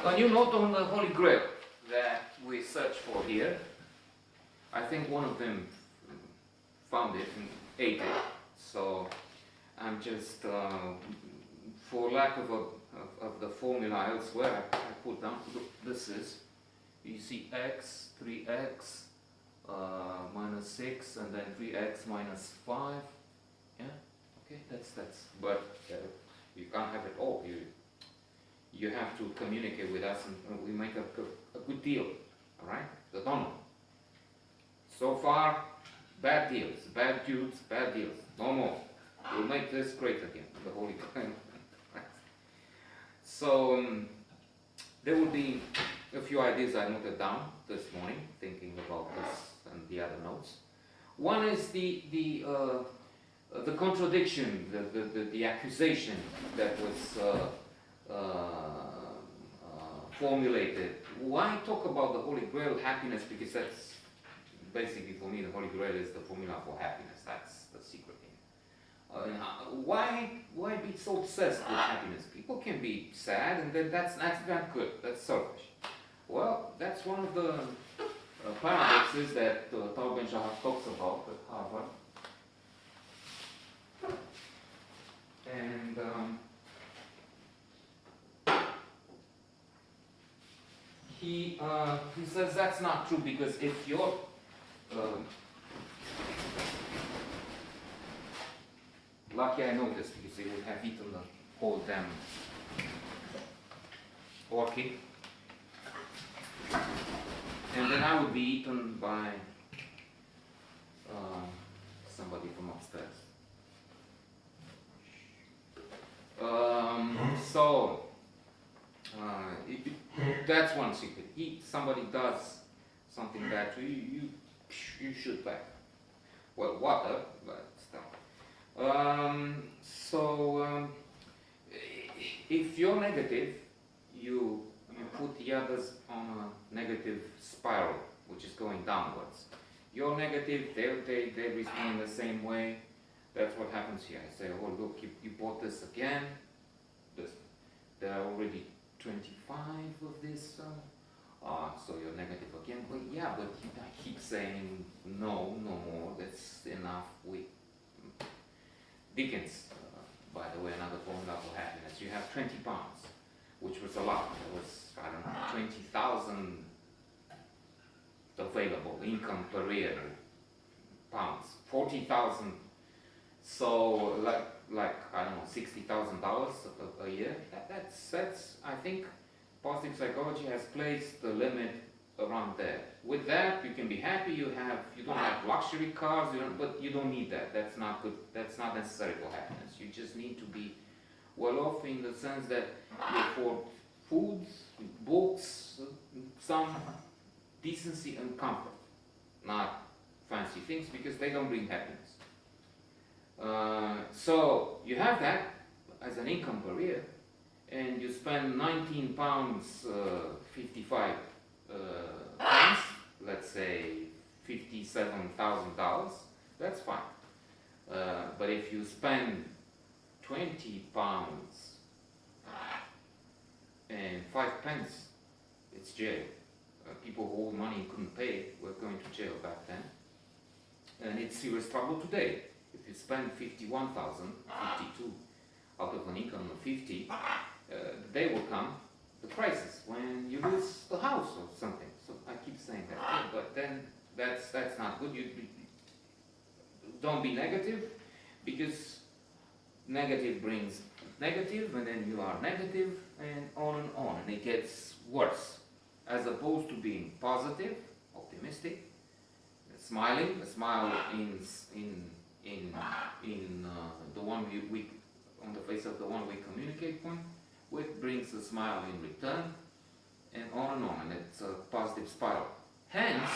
A new note on the Holy Grail that we search for here. I think one of them found it and ate it, so I'm just, for lack of the formula elsewhere, I put down, this is, you see x, 3x, minus 6, and then 3x minus 5, yeah, okay, that's, but you can't have it all, you have to communicate with us and we make a good deal, alright, the donor. So far, bad deals, bad dudes, bad deals, no more. We'll make this great again, the Holy Grail. So, there will be a few ideas I noted down this morning, thinking about this and the other notes. One is the contradiction, the accusation that was formulated. Why talk about the Holy Grail, happiness? Because that's basically, for me, the Holy Grail is the formula for happiness. That's the secret thing. Why be so obsessed with happiness? People can be sad, and then that's not good. That's selfish. Well, that's one of the paradoxes that Tal Ben-Shahar talks about at Harvard. And he says that's not true, because if you're lucky I know this, because they would have eaten the whole damn orchid. And then I would be eaten by somebody from upstairs. That's one secret. Somebody does something bad to you, you shoot back. Well, water, but still. If you're negative, you put the others on a negative spiral, which is going downwards. You're negative, they respond the same way. That's what happens here. I say, oh look, you bought this again. There are already 25 of this. So you're negative again. Well, yeah, but I keep saying no more. That's enough. Dickens, by the way, another formula for happiness. You have 20 pounds, which was a lot. There was, I don't know, 20,000 available income per year, pounds, 40,000. So like I don't know, $60,000 a year. That's I think positive psychology has placed the limit around there. With that, you can be happy. You don't have luxury cars, but you don't need that. That's not good. That's not necessary for happiness. You just need to be well off in the sense that you afford food, books, some decency and comfort, not fancy things, because they don't bring happiness. So you have that as an income per year, and you spend 19 pounds 55 pence, let's say $57,000, that's fine. But if you spend 20 pounds and 5 pence, it's jail. People who owed money and couldn't pay were going to jail back then. And it's serious trouble today. If you spend 51,000, 52 out of an income of 50, the day will come, the crisis, when you lose the house or something. So I keep saying that, yeah, but then that's not good. You don't be negative, because negative brings negative, and then you are negative, and on, and it gets worse. As opposed to being positive, optimistic, smiling, a smile in the one we on the face of the one we communicate with brings a smile in return, and on, and it's a positive spiral. Hence,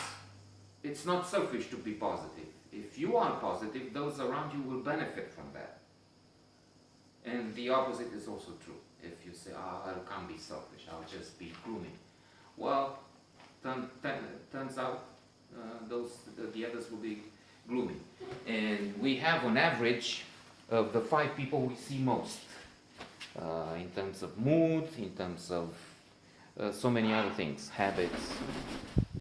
it's not selfish to be positive. If you are positive, those around you will benefit from that. And the opposite is also true. If you say, I can't be selfish, I'll just be gloomy. Well, turns out the others will be gloomy. And we have on average of the 5 people we see most in terms of mood, in terms of so many other things, habits.